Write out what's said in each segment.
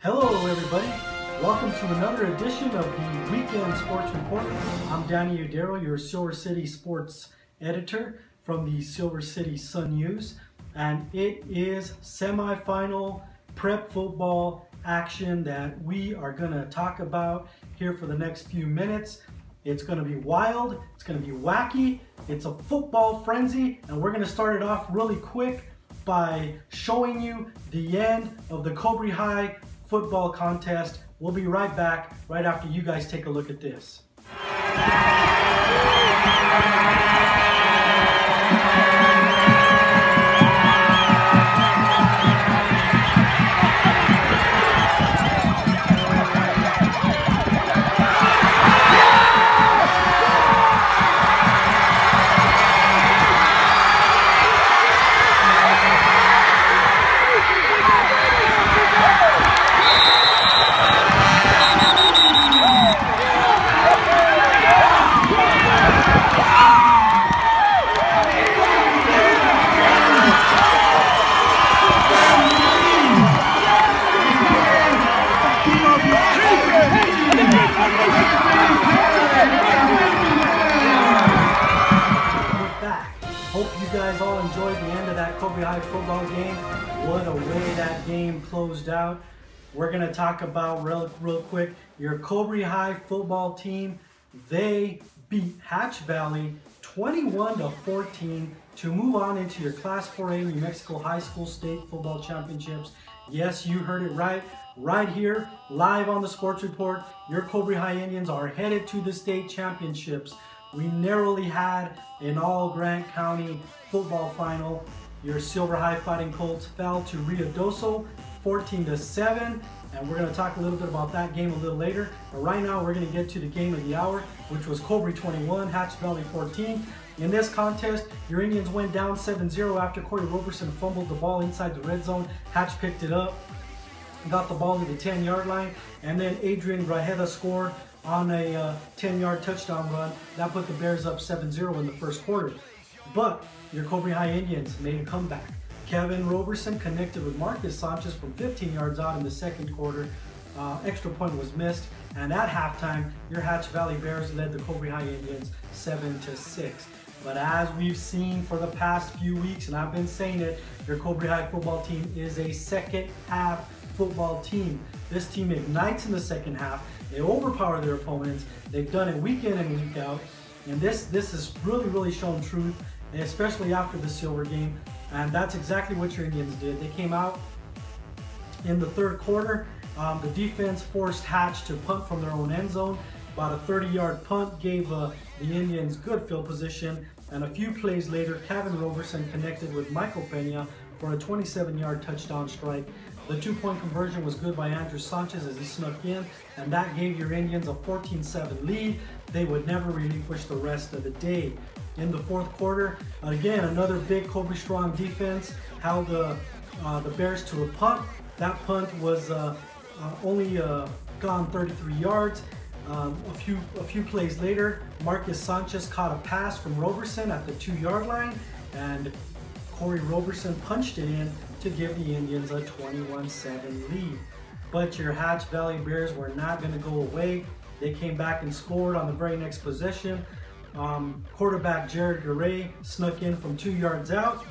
Hello everybody, welcome to another edition of the Weekend Sports Report. I'm Danny Udero, your Silver City sports editor from the Silver City Sun News, and it is semifinal prep football action that we are going to talk about here for the next few minutes. It's going to be wild, it's going to be wacky, it's a football frenzy, and we're going to start it off really quick by showing you the end of the Cobre High football contest. We'll be right back right after you guys take a look at this. Hope you guys all enjoyed the end of that Cobre High football game. What a way that game closed out. We're going to talk about real quick your Cobre High football team. They beat Hatch Valley 21-14 to move on into your Class 4A New Mexico High School State Football Championships. Yes, you heard it right. Right here, live on the Sports Report, your Cobre High Indians are headed to the state championships. We narrowly had an all-Grant County football final. Your Silver High Fighting Colts fell to Ruidoso 14-7, and we're going to talk a little bit about that game a little later. But right now, we're going to get to the game of the hour, which was Cobre 21, Hatch Valley 14. In this contest, your Indians went down 7-0 after Corey Roberson fumbled the ball inside the red zone. Hatch picked it up, got the ball to the 10-yard line, and then Adrian Grajeda scored on a 10-yard touchdown run. That put the Bears up 7-0 in the first quarter. But your Cobre High Indians made a comeback. Kevin Roberson connected with Marcus Sanchez from 15 yards out in the second quarter. Extra point was missed, and at halftime, your Hatch Valley Bears led the Cobre High Indians 7-6. But as we've seen for the past few weeks, and I've been saying it, your Cobre High football team is a second half football team. This team ignites in the second half. They overpower their opponents. They've done it week in and week out. And this has really shown truth, especially after the Silver game. And that's exactly what your Indians did. They came out in the third quarter. The defense forced Hatch to punt from their own end zone. About a 30-yard punt gave the Indians good field position. And a few plays later, Kevin Roberson connected with Michael Pena for a 27-yard touchdown strike. The 2-point conversion was good by Andrew Sanchez as he snuck in, and that gave your Indians a 14-7 lead. They would never relinquish the rest of the day. In the fourth quarter, again, another big Cobre strong defense held the Bears to a punt. That punt was only gone 33 yards. A few plays later, Marcus Sanchez caught a pass from Roberson at the 2-yard line, and Corey Roberson punched it in to give the Indians a 21-7 lead. But your Hatch Valley Bears were not going to go away. They came back and scored on the very next possession. Quarterback Jared Garay snuck in from 2 yards out.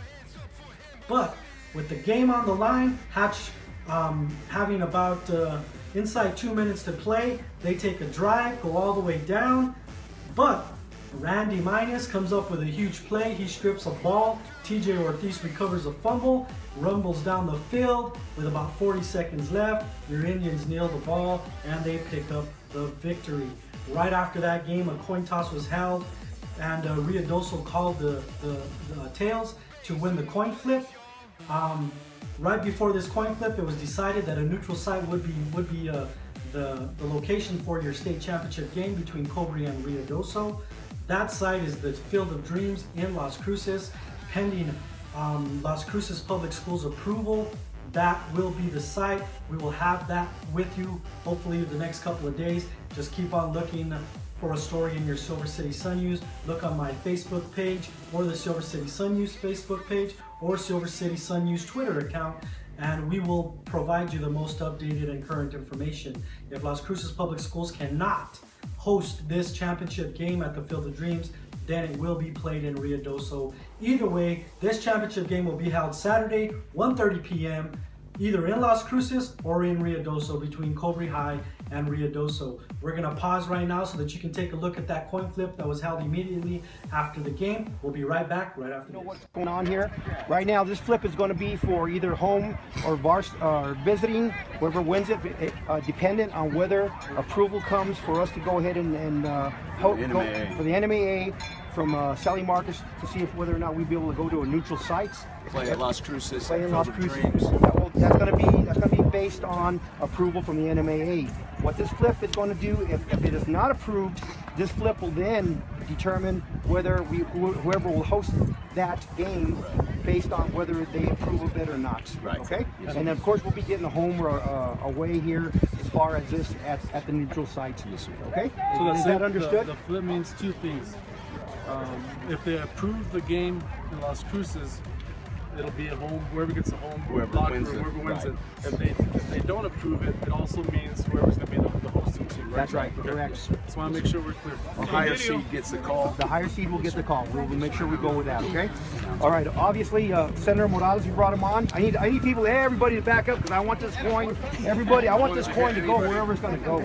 But with the game on the line, Hatch having about inside 2 minutes to play, they take a drive, go all the way down. But Randy Minus comes up with a huge play. He strips a ball. TJ Ortiz recovers a fumble, rumbles down the field with about 40 seconds left. Your Indians nail the ball and they pick up the victory. Right after that game, a coin toss was held, and Ruidoso called the tails to win the coin flip. Right before this coin flip, it was decided that a neutral site would be the location for your state championship game between Cobre and Ruidoso. That site is the Field of Dreams in Las Cruces. Pending Las Cruces Public Schools approval, that will be the site. We will have that with you hopefully the next couple of days. Just keep on looking for a story in your Silver City Sun News. Look on my Facebook page or the Silver City Sun News Facebook page or Silver City Sun News Twitter account, and we will provide you the most updated and current information. If Las Cruces Public Schools cannot host this championship game at the Field of Dreams, then it will be played in Ruidoso. Either way, this championship game will be held Saturday, 1:30 p.m., either in Las Cruces or in Ruidoso, between Cobre High and Ruidoso. We're gonna pause right now so that you can take a look at that coin flip that was held immediately after the game. We'll be right back right after this. What's going on here? Right now, this flip is going to be for either home or visiting, whoever wins it, dependent on whether approval comes for us to go ahead and go for the NMAA from Sally Marcus to see if whether or not we'd be able to go to a neutral site. Play at Las Cruces. Play in Las Cruces. That's going to be based on approval from the NMAA. What this flip is going to do, if it is not approved, this flip will then determine whether whoever will host that game based on whether they approve of it or not. Right. Okay. Yes. And then of course we'll be getting a home or away here as far as this at the neutral site. Yes, okay. So is that understood? The flip means two things. If they approve the game in Las Cruces, it'll be at home. Whoever gets a home, whoever wins it. If they don't approve it, it also means whoever's going to be the hosting team. Right? That's right. Okay. Correct. Just want to make sure we're clear. The higher seed gets the call. The higher seed will get the call. We'll make sure we go with that. Okay. All right. Obviously, Senator Morales, you brought him on. I need people, everybody, to back up because I want this coin. Everybody, I want this coin to go wherever it's going to go.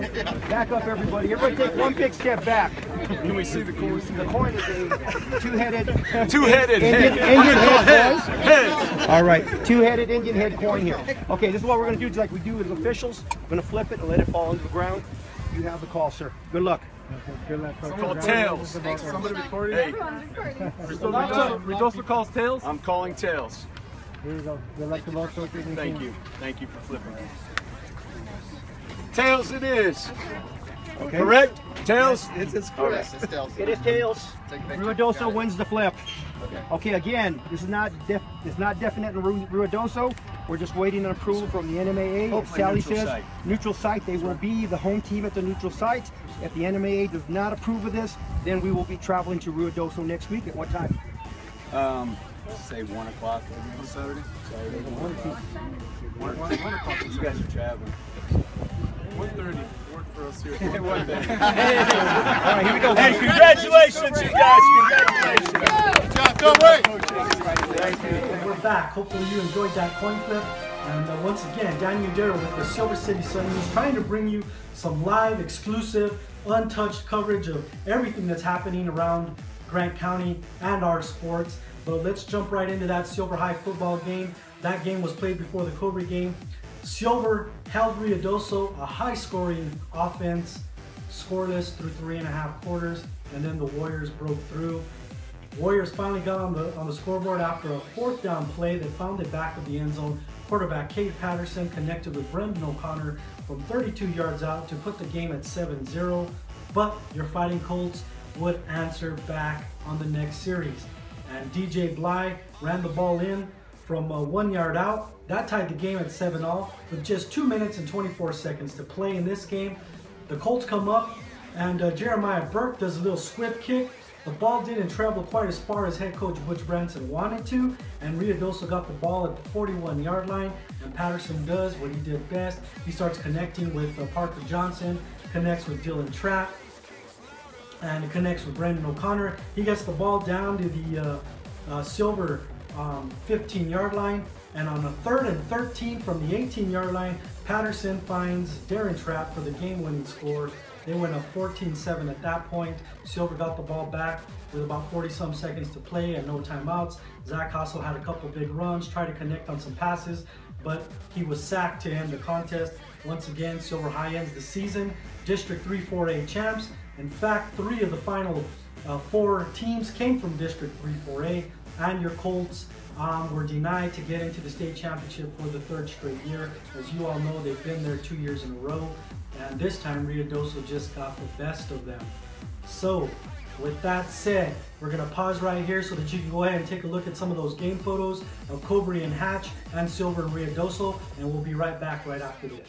Back up, everybody. Everybody, take one big step back. Can we see the coin? The coin is a two-headed Indian head. All right, two-headed Indian head coin here. Okay, this is what we're going to do, just like we do as officials. I'm going to flip it and let it fall into the ground. You have the call, sir. Good luck. Good luck. Called tails. Somebody recording? Hey. Redoso calls tails? I'm calling tails. Here you go. Good luck to both. Thank you. Thank you for flipping. Tails it is. Okay. Correct? Tails? It's correct. It's tails. It is tails. Ruidoso wins the flip. Okay, again, this is not definite in Ruidoso. We're just waiting on approval from the NMAA. If Sally says neutral site, they will be the home team at the neutral site. If the NMAA does not approve of this, then we will be traveling to Ruidoso next week. At what time? Say 1 o'clock on Saturday. 1 o'clock. You guys are traveling. 1:30. Work for us here. All right, here we go. Hey, congratulations, you guys. Congratulations. Good job. Don't wait. And we're back. Hopefully you enjoyed that coin flip. And once again, Danny Udero with the Silver City Sun News, trying to bring you some live, exclusive, untouched coverage of everything that's happening around Grant County and our sports. But let's jump right into that Silver High football game. That game was played before the Cobre game. Silver held Ruidoso, a high-scoring offense, scoreless through 3.5 quarters, and then the Warriors broke through. Warriors finally got on the scoreboard after a 4th down play that found it back of the end zone. Quarterback Cade Patterson connected with Brendan O'Connor from 32 yards out to put the game at 7-0, but your Fighting Colts would answer back on the next series. And DJ Bly ran the ball in from 1 yard out. That tied the game at 7-all with just 2 minutes and 24 seconds to play in this game. The Colts come up and Jeremiah Burke does a little squib kick. The ball didn't travel quite as far as head coach Butch Branson wanted to, and Ruidoso got the ball at the 41-yard line, and Patterson does what he did best. He starts connecting with Parker Johnson, connects with Dylan Trapp, and connects with Brendan O'Connor. He gets the ball down to the Silver 15-yard line, and on a 3rd and 13 from the 18-yard line, Patterson finds Darren Trapp for the game-winning score. They went up 14-7 at that point. Silver got the ball back with about 40-some seconds to play and no timeouts. Zach also had a couple big runs, tried to connect on some passes, but he was sacked to end the contest. Once again, Silver High ends the season District 3 4A champs. In fact, 3 of the final 4 teams came from District 3 4A, and your Colts were denied to get into the state championship for the 3rd straight year. As you all know, they've been there 2 years in a row, and this time Ruidoso just got the best of them. So with that said, we're going to pause right here so that you can go ahead and take a look at some of those game photos of Cobre and Hatch and Silver and Ruidoso, and we'll be right back right after this.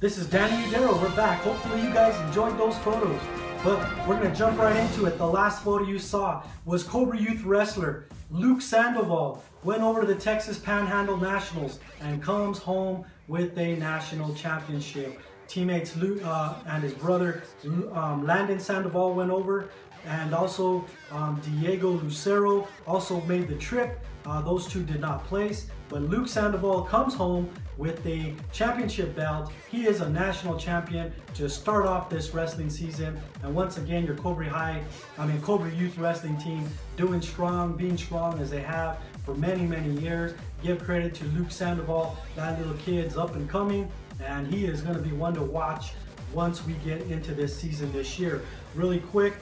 This is Danny Udero. We're back. Hopefully you guys enjoyed those photos. But we're going to jump right into it. The last photo you saw was Cobra Youth wrestler Luke Sandoval went over to the Texas Panhandle Nationals and comes home with a national championship. Teammates Luke and his brother Landon Sandoval went over, and also Diego Lucero also made the trip. Those two did not place, but Luke Sandoval comes home with a championship belt. He is a national champion to start off this wrestling season. And once again, your Cobra Youth wrestling team doing strong, being strong as they have for many, many years. Give credit to Luke Sandoval. That little kid's up and coming, and he is gonna be one to watch once we get into this season this year. Really quick,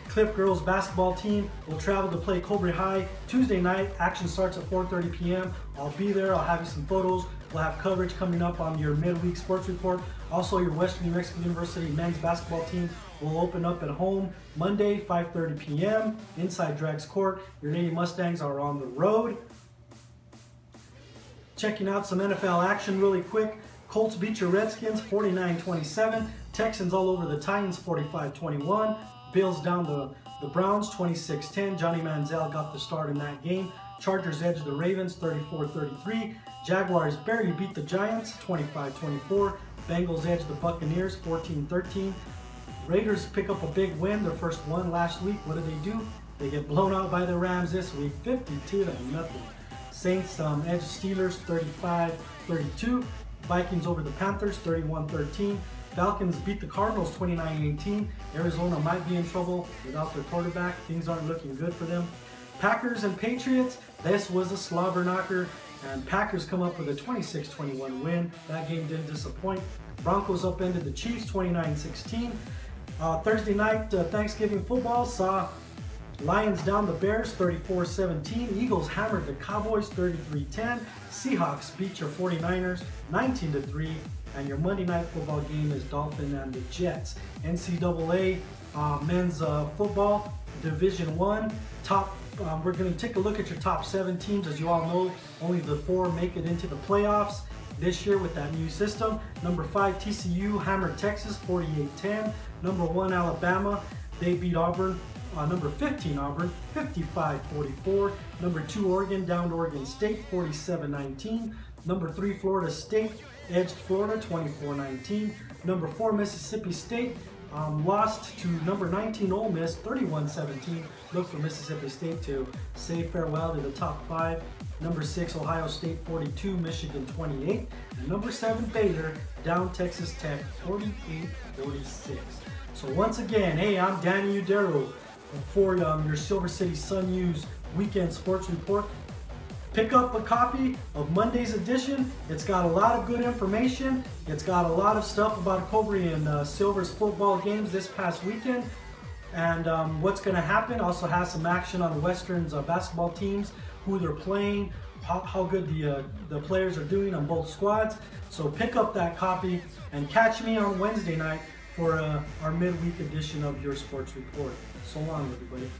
Cliff girls basketball team will travel to play Cobra High Tuesday night. Action starts at 4:30 p.m. I'll be there. I'll have you some photos. We'll have coverage coming up on your midweek sports report. Also, your Western New Mexico University men's basketball team will open up at home Monday, 5:30 p.m. inside Drags Court. Your Lady Mustangs are on the road. Checking out some NFL action really quick. Colts beat your Redskins 49-27. Texans all over the Titans 45-21. Bills down the Browns 26-10. Johnny Manziel got the start in that game. Chargers edged the Ravens 34-33. Jaguars barely beat the Giants 25-24. Bengals edged the Buccaneers 14-13. Raiders pick up a big win, their first one last week. What do? They get blown out by the Rams this week 52-0. Saints edged Steelers 35-32. Vikings over the Panthers 31-13. Falcons beat the Cardinals 29-18. Arizona might be in trouble without their quarterback. Things aren't looking good for them. Packers and Patriots, this was a slobber knocker, and Packers come up with a 26-21 win. That game didn't disappoint. Broncos upended the Chiefs 29-16. Thursday night Thanksgiving football saw Lions down the Bears 34-17. Eagles hammered the Cowboys 33-10. Seahawks beat your 49ers 19-3. And your Monday night football game is Dolphins and the Jets. NCAA men's football Division I top. We're going to take a look at your top 7 teams. As you all know, only the 4 make it into the playoffs this year with that new system. Number 5 TCU hammered Texas 48-10. Number 1 Alabama, they beat Auburn. Number 15 Auburn 55-44. Number 2 Oregon down to Oregon State 47-19. Number 3 Florida State edged Florida 24-19. Number 4 Mississippi State lost to number 19 Ole Miss 31-17. Look for Mississippi State to say farewell to the top 5. Number 6 Ohio State 42, Michigan 28. And number 7 Baylor down Texas Tech 48-46. So once again, hey, I'm Danny Udero for your Silver City Sun News Weekend Sports Report. Pick up a copy of Monday's edition. It's got a lot of good information. It's got a lot of stuff about Cobra and Silver's football games this past weekend. And what's going to happen. Also has some action on Western's basketball teams, who they're playing, how good the players are doing on both squads. So pick up that copy and catch me on Wednesday night for our midweek edition of your sports report. So long, everybody.